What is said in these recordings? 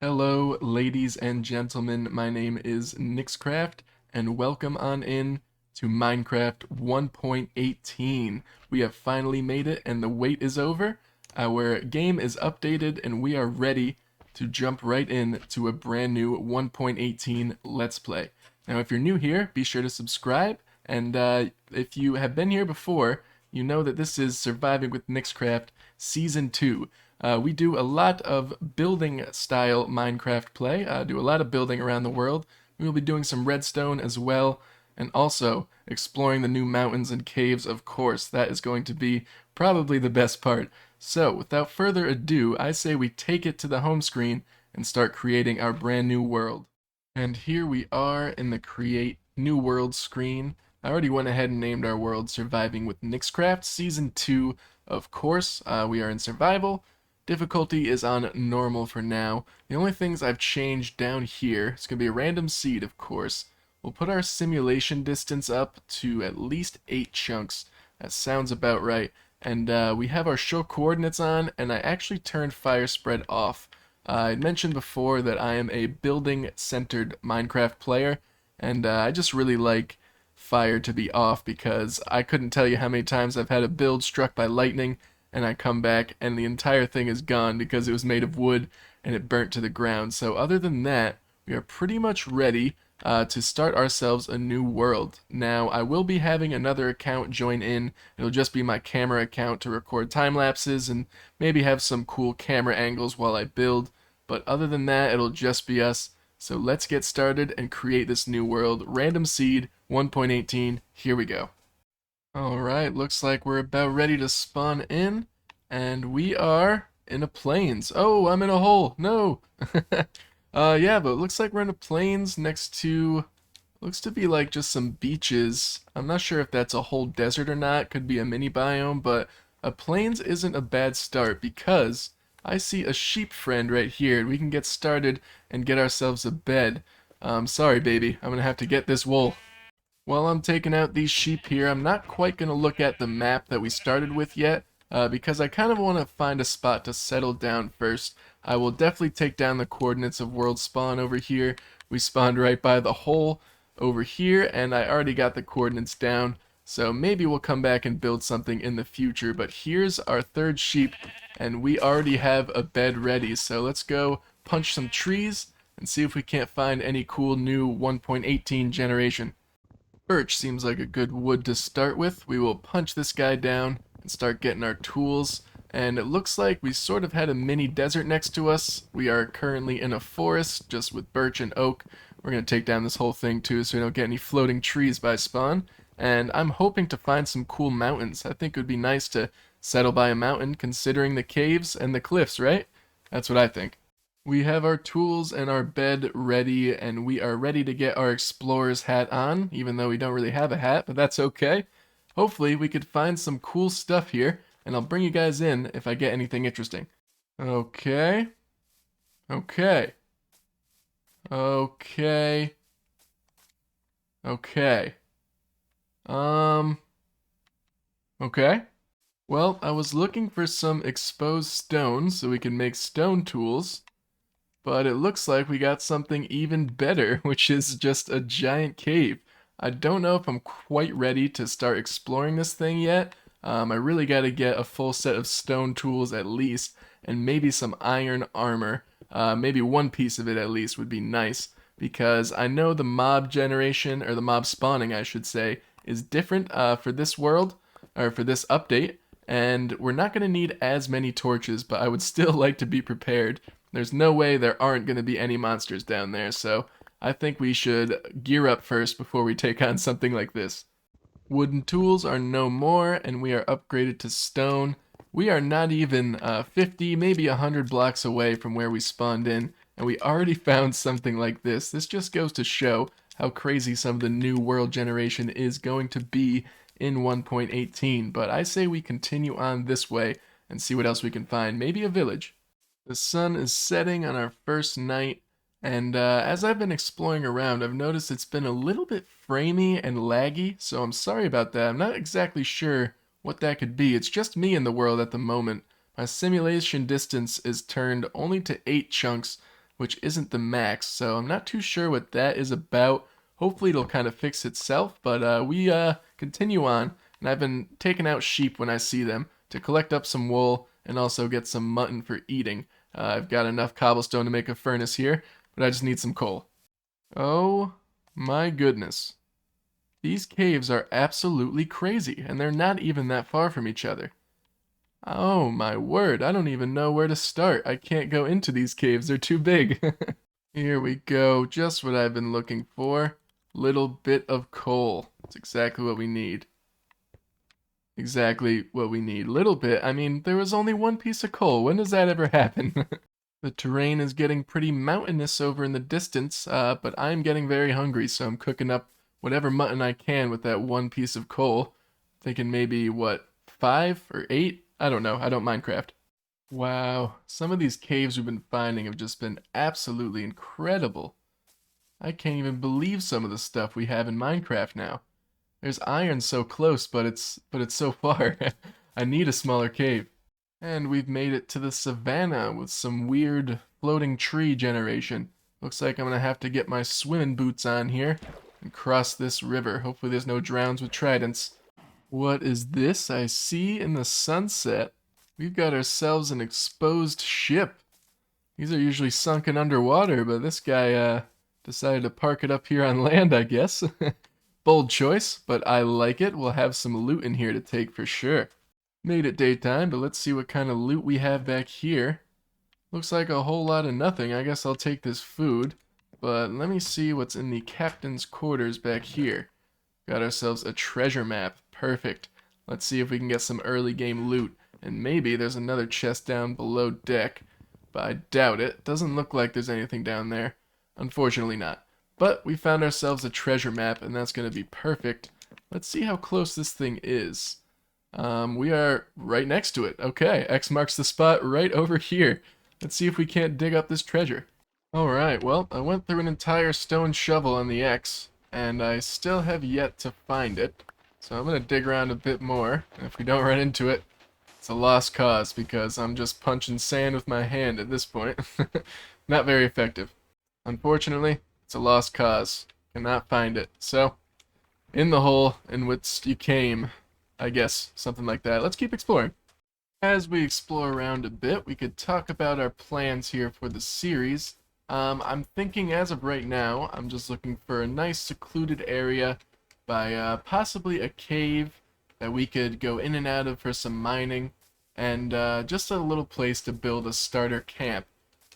Hello, ladies and gentlemen. My name is niXcraft, and welcome on in to Minecraft 1.18. We have finally made it, and the wait is over. Our game is updated, and we are ready to jump right in to a brand new 1.18 Let's Play. Now, if you're new here, be sure to subscribe, and if you have been here before, you know that this is Surviving with niXcraft Season 2. We do a lot of building style Minecraft play, do a lot of building around the world. We will be doing some redstone as well, and also exploring the new mountains and caves, of course. That is going to be probably the best part. So, without further ado, I say we take it to the home screen and start creating our brand new world. And here we are in the Create New World screen. I already went ahead and named our world Surviving with niXcraft Season 2, of course. We are in Survival. Difficulty is on normal for now. The only things I've changed down here, it's going to be a random seed, of course. We'll put our simulation distance up to at least 8 chunks. That sounds about right. And we have our show coordinates on, and I actually turned fire spread off. I mentioned before that I am a building-centered Minecraft player, and I just really like fire to be off because I couldn't tell you how many times I've had a build struck by lightning and I come back and the entire thing is gone because it was made of wood and it burnt to the ground. So other than that, we are pretty much ready to start ourselves a new world. Now, I will be having another account join in. It'll just be my camera account to record time lapses and maybe have some cool camera angles while I build. But other than that, it'll just be us. So let's get started and create this new world. Random Seed 1.18, here we go. Alright, looks like we're about ready to spawn in, and we are in a plains. Oh, I'm in a hole. No. Yeah, but it looks like we're in a plains next to, looks to be like just some beaches. I'm not sure if that's a whole desert or not. Could be a mini biome, but a plains isn't a bad start because I see a sheep friend right here. We can get started and get ourselves a bed. Sorry, baby. I'm gonna have to get this wool. While I'm taking out these sheep here, I'm not quite going to look at the map that we started with yet, because I kind of want to find a spot to settle down first. I will definitely take down the coordinates of world spawn over here. We spawned right by the hole over here, and I already got the coordinates down, so maybe we'll come back and build something in the future. But here's our third sheep, and we already have a bed ready, so let's go punch some trees and see if we can't find any cool new 1.18 generation. Birch seems like a good wood to start with. We will punch this guy down and start getting our tools. And it looks like we sort of had a mini desert next to us. We are currently in a forest just with birch and oak. We're going to take down this whole thing too so we don't get any floating trees by spawn. And I'm hoping to find some cool mountains. I think it would be nice to settle by a mountain considering the caves and the cliffs, right? That's what I think. We have our tools and our bed ready, and we are ready to get our explorer's hat on, even though we don't really have a hat, but that's okay. Hopefully we could find some cool stuff here, and I'll bring you guys in if I get anything interesting. Okay. Okay. Okay. Okay. Um. Okay. Well, I was looking for some exposed stones so we can make stone tools. But it looks like we got something even better, which is just a giant cave. I don't know if I'm quite ready to start exploring this thing yet. I really got to get a full set of stone tools at least, and maybe some iron armor. Maybe one piece of it at least would be nice, because I know the mob generation, or the mob spawning I should say, is different for this world, or for this update, and we're not going to need as many torches, but I would still like to be prepared. There's no way there aren't going to be any monsters down there, so I think we should gear up first before we take on something like this. Wooden tools are no more, and we are upgraded to stone. We are not even 50, maybe 100 blocks away from where we spawned in, and we already found something like this. This just goes to show how crazy some of the new world generation is going to be in 1.18, but I say we continue on this way and see what else we can find. Maybe a village. The sun is setting on our first night, and as I've been exploring around, I've noticed it's been a little bit framey and laggy, so I'm sorry about that. I'm not exactly sure what that could be. It's just me in the world at the moment. My simulation distance is turned only to 8 chunks. which isn't the max, so I'm not too sure what that is about. Hopefully it'll kind of fix itself, but we continue on, and I've been taking out sheep when I see them to collect up some wool and also get some mutton for eating. I've got enough cobblestone to make a furnace here, but I just need some coal. Oh my goodness. These caves are absolutely crazy, and they're not even that far from each other. Oh my word, I don't even know where to start. I can't go into these caves, they're too big. Here we go, just what I've been looking for. Little bit of coal. That's exactly what we need. Exactly what we need. Little bit, I mean, there was only one piece of coal. When does that ever happen? The terrain is getting pretty mountainous over in the distance, but I'm getting very hungry, so I'm cooking up whatever mutton I can with that one piece of coal. Thinking maybe, what, 5 or 8? I don't know, I don't Minecraft. Wow, some of these caves we've been finding have just been absolutely incredible. I can't even believe some of the stuff we have in Minecraft now. There's iron so close, but it's so far. I need a smaller cave. And we've made it to the savannah with some weird floating tree generation. Looks like I'm gonna have to get my swimming boots on here and cross this river. Hopefully there's no drowns with tridents. What is this I see in the sunset? We've got ourselves an exposed ship. These are usually sunken underwater, but this guy decided to park it up here on land, I guess. Bold choice, but I like it. We'll have some loot in here to take for sure. Made it daytime, but let's see what kind of loot we have back here. Looks like a whole lot of nothing. I guess I'll take this food. But let me see what's in the captain's quarters back here. Got ourselves a treasure map. Perfect. Let's see if we can get some early game loot. And maybe there's another chest down below deck. But I doubt it. Doesn't look like there's anything down there. Unfortunately not. But we found ourselves a treasure map, and that's going to be perfect. Let's see how close this thing is. We are right next to it. Okay, X marks the spot right over here. Let's see if we can't dig up this treasure. Alright, well, I went through an entire stone shovel on the X, and I still have yet to find it. So I'm going to dig around a bit more, and if we don't run into it, it's a lost cause, because I'm just punching sand with my hand at this point. Not very effective. Unfortunately, it's a lost cause. Cannot find it. So, in the hole in which you came, I guess, something like that. Let's keep exploring. As we explore around a bit, we could talk about our plans here for the series. I'm thinking as of right now, I'm just looking for a nice secluded area by possibly a cave that we could go in and out of for some mining, and just a little place to build a starter camp.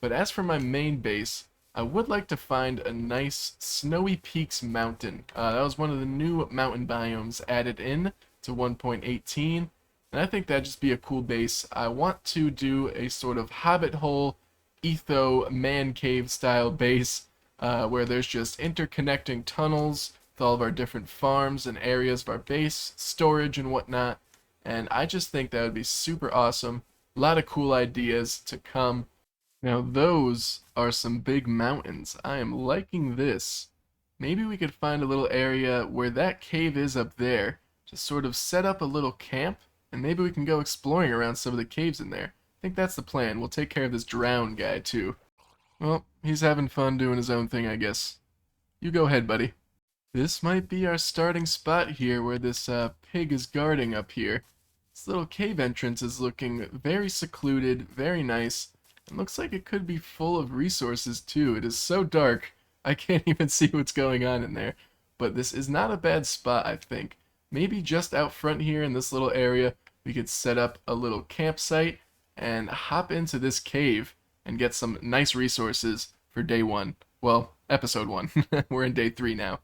But as for my main base, I would like to find a nice Snowy Peaks mountain. That was one of the new mountain biomes added in to 1.18, and I think that'd just be a cool base. I want to do a sort of hobbit hole, etho, man cave style base, where there's just interconnecting tunnels with all of our different farms and areas of our base, storage and whatnot, and I just think that would be super awesome. A lot of cool ideas to come. Now those are some big mountains. I am liking this. Maybe we could find a little area where that cave is up there, to sort of set up a little camp, and maybe we can go exploring around some of the caves in there. I think that's the plan. We'll take care of this drowned guy too. Well, he's having fun doing his own thing, I guess. You go ahead, buddy. This might be our starting spot here where this pig is guarding up here. This little cave entrance is looking very secluded, very nice. It looks like it could be full of resources too. It is so dark, I can't even see what's going on in there. But this is not a bad spot, I think. Maybe just out front here in this little area, we could set up a little campsite and hop into this cave and get some nice resources for day 1. Well, episode 1. We're in day 3 now.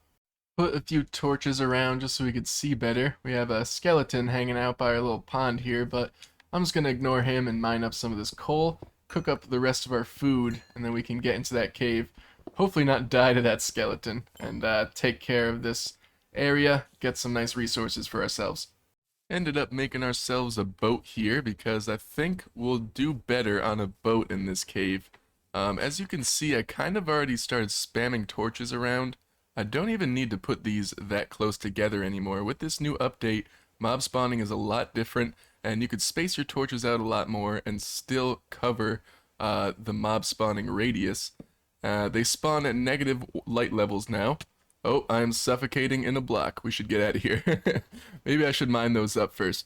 Put a few torches around just so we could see better. We have a skeleton hanging out by our little pond here, but I'm just going to ignore him and mine up some of this coal, cook up the rest of our food, and then we can get into that cave. Hopefully not die to that skeleton, and take care of this area, get some nice resources for ourselves. Ended up making ourselves a boat here because I think we'll do better on a boat in this cave. As you can see, I kind of already started spamming torches around. I don't even need to put these that close together anymore. With this new update, mob spawning is a lot different, and you could space your torches out a lot more and still cover the mob spawning radius. They spawn at negative light levels now. Oh, I'm suffocating in a block. We should get out of here. Maybe I should mine those up first.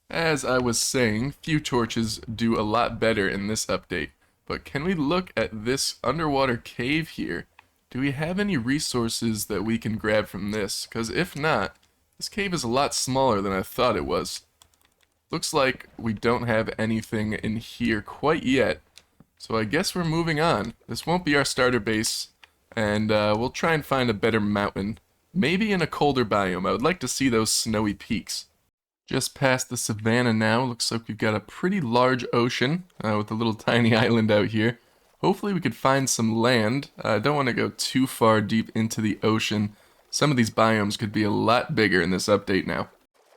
As I was saying, few torches do a lot better in this update. But can we look at this underwater cave here? Do we have any resources that we can grab from this? Because if not, this cave is a lot smaller than I thought it was. Looks like we don't have anything in here quite yet. So I guess we're moving on. This won't be our starter base, and we'll try and find a better mountain. Maybe in a colder biome. I would like to see those snowy peaks. Just past the savannah now. Looks like we've got a pretty large ocean with a little tiny island out here. Hopefully we could find some land. I don't want to go too far deep into the ocean. Some of these biomes could be a lot bigger in this update now.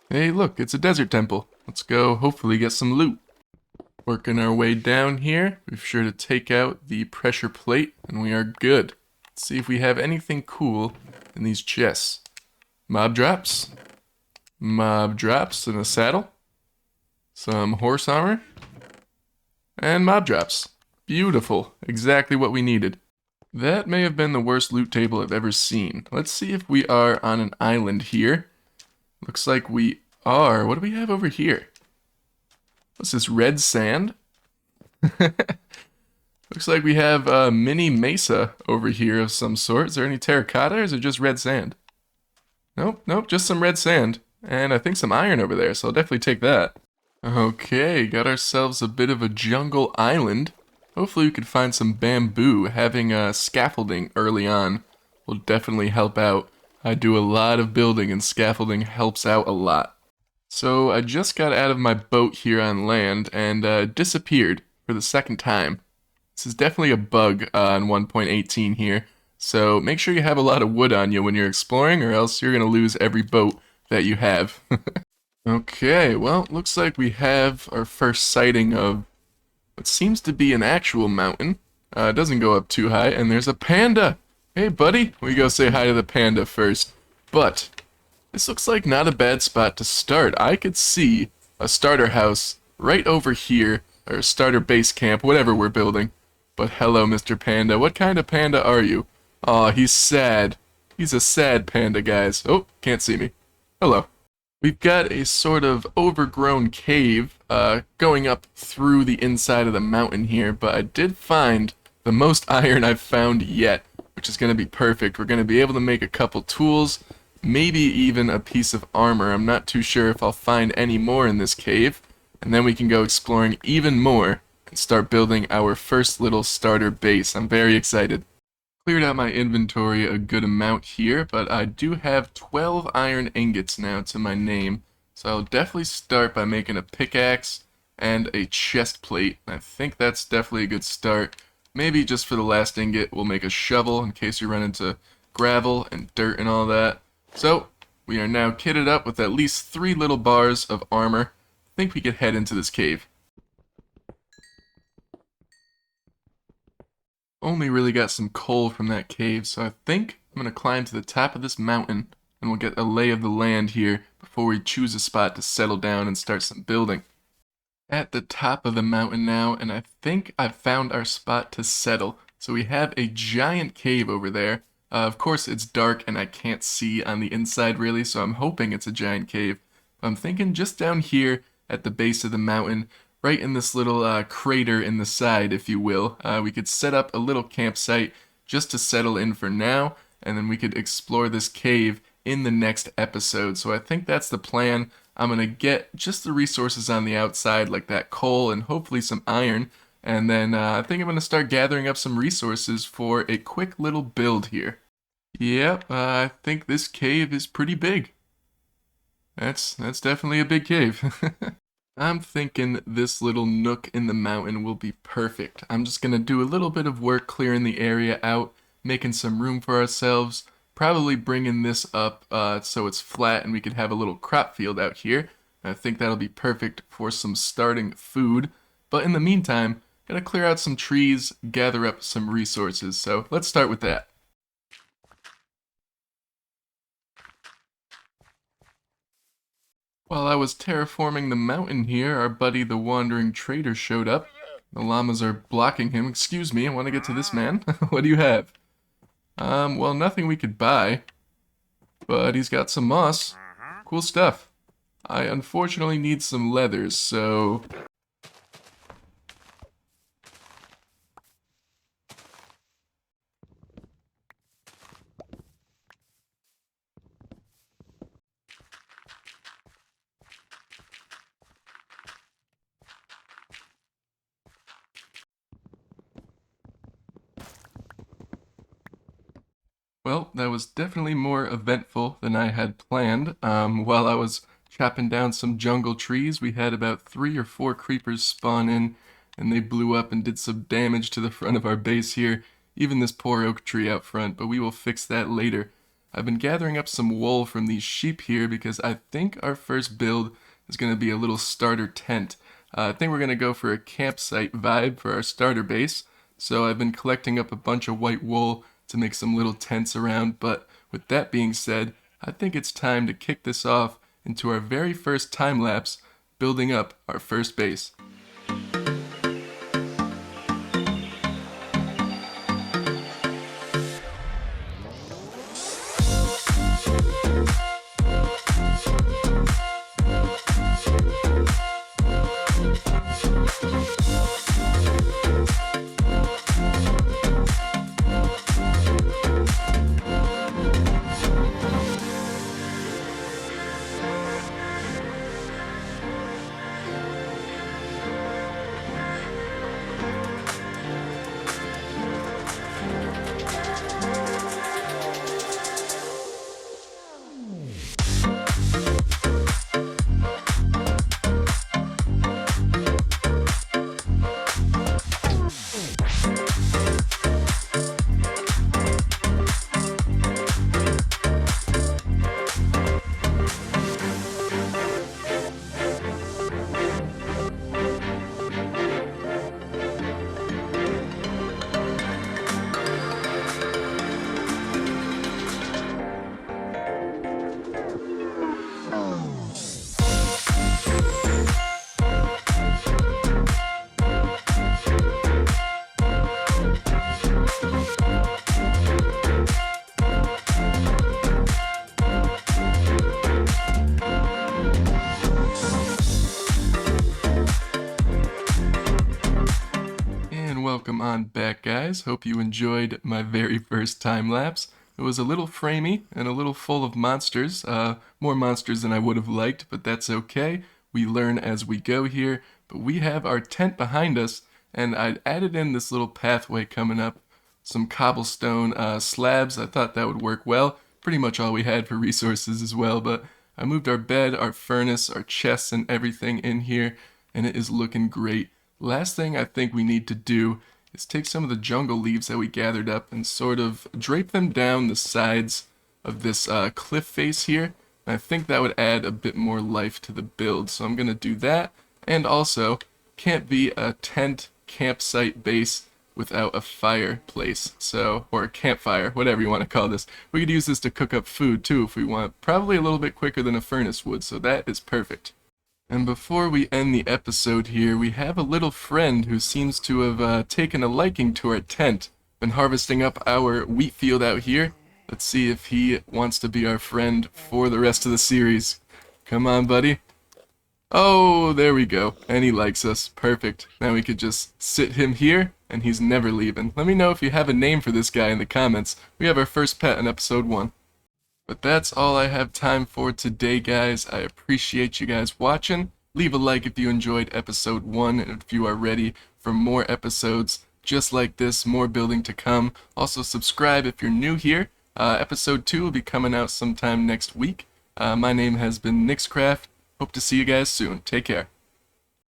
Hey, look, it's a desert temple. Let's go hopefully get some loot. Working our way down here, we're sure to take out the pressure plate, and we are good. Let's see if we have anything cool in these chests. Mob drops. Mob drops and a saddle. Some horse armor. And mob drops. Beautiful. Exactly what we needed. That may have been the worst loot table I've ever seen. Let's see if we are on an island here. Looks like we are. What do we have over here? What's this, red sand? Looks like we have a mini mesa over here of some sort. Is there any terracotta or is it just red sand? Nope, nope, just some red sand. And I think some iron over there, so I'll definitely take that. Okay, got ourselves a bit of a jungle island. Hopefully we could find some bamboo. Having scaffolding early on will definitely help out. I do a lot of building and scaffolding helps out a lot. So I just got out of my boat here on land and disappeared for the second time. This is definitely a bug on 1.18 here, so make sure you have a lot of wood on you when you're exploring or else you're going to lose every boat that you have. Okay, well, looks like we have our first sighting of what seems to be an actual mountain. It doesn't go up too high, and there's a panda! Hey buddy, we go say hi to the panda first. But this looks like not a bad spot to start. I could see a starter house right over here, or starter base camp, whatever we're building. But hello, Mr. Panda. What kind of panda are you? Aw, he's sad. He's a sad panda, guys. Oh, can't see me. Hello. We've got a sort of overgrown cave going up through the inside of the mountain here, but I did find the most iron I've found yet, which is going to be perfect. We're going to be able to make a couple tools, maybe even a piece of armor. I'm not too sure if I'll find any more in this cave, and then we can go exploring even more and start building our first little starter base. I'm very excited. Cleared out my inventory a good amount here, but I do have 12 iron ingots now to my name, so I'll definitely start by making a pickaxe and a chest plate. I think that's definitely a good start. Maybe just for the last ingot, we'll make a shovel in case we run into gravel and dirt and all that. So, we are now kitted up with at least 3 little bars of armor. I think we could head into this cave. Only really got some coal from that cave, so I think I'm going to climb to the top of this mountain and we'll get a lay of the land here before we choose a spot to settle down and start some building. At the top of the mountain now, and I think I've found our spot to settle. So we have a giant cave over there. Of course it's dark and I can't see on the inside really, so I'm hoping it's a giant cave. I'm thinking just down here at the base of the mountain, right in this little crater in the side, if you will, we could set up a little campsite just to settle in for now, and then we could explore this cave in the next episode. So I think that's the plan. I'm going to get just the resources on the outside, like that coal and hopefully some iron, and then I think I'm going to start gathering up some resources for a quick little build here. Yep, I think this cave is pretty big. That's definitely a big cave. I'm thinking this little nook in the mountain will be perfect. I'm just going to do a little bit of work clearing the area out, making some room for ourselves, probably bringing this up so it's flat and we could have a little crop field out here. I think that'll be perfect for some starting food. But in the meantime, gotta clear out some trees, gather up some resources. So let's start with that. While I was terraforming the mountain here, our buddy the Wandering Trader showed up. The llamas are blocking him. Excuse me, I want to get to this man. What do you have? Well, nothing we could buy, but he's got some moss. Cool stuff. I unfortunately need some leathers, so... Well, that was definitely more eventful than I had planned. While I was chopping down some jungle trees, we had about 3 or 4 creepers spawn in, and they blew up and did some damage to the front of our base here, even this poor oak tree out front, but we will fix that later. I've been gathering up some wool from these sheep here because I think our first build is going to be a little starter tent. I think we're going to go for a campsite vibe for our starter base, so I've been collecting up a bunch of white wool to make some little tents around, but with that being said, I think it's time to kick this off into our very first time lapse, building up our first base. Welcome on back, guys. Hope you enjoyed my very first time lapse. It was a little framey and a little full of monsters, more monsters than I would have liked, but that's okay. We learn as we go here, but we have our tent behind us, and I added in this little pathway coming up, some cobblestone slabs. I thought that would work well. Pretty much all we had for resources as well, but I moved our bed, our furnace, our chests, and everything in here, and it is looking great. Last thing I think we need to do is take some of the jungle leaves that we gathered up and sort of drape them down the sides of this cliff face here. And I think that would add a bit more life to the build. So I'm going to do that. And also, can't be a tent campsite base without a fireplace. So, or a campfire, whatever you want to call this. We could use this to cook up food too if we want. Probably a little bit quicker than a furnace would, so that is perfect. And before we end the episode here, we have a little friend who seems to have taken a liking to our tent. Been harvesting up our wheat field out here. Let's see if he wants to be our friend for the rest of the series. Come on, buddy. Oh, there we go. And he likes us. Perfect. Now we could just sit him here, and he's never leaving. Let me know if you have a name for this guy in the comments. We have our first pet in episode 1. But that's all I have time for today, guys. I appreciate you guys watching. Leave a like if you enjoyed episode 1, and if you are ready for more episodes just like this, more building to come. Also subscribe if you're new here. Episode 2 will be coming out sometime next week. My name has been niXcraft. Hope to see you guys soon. Take care.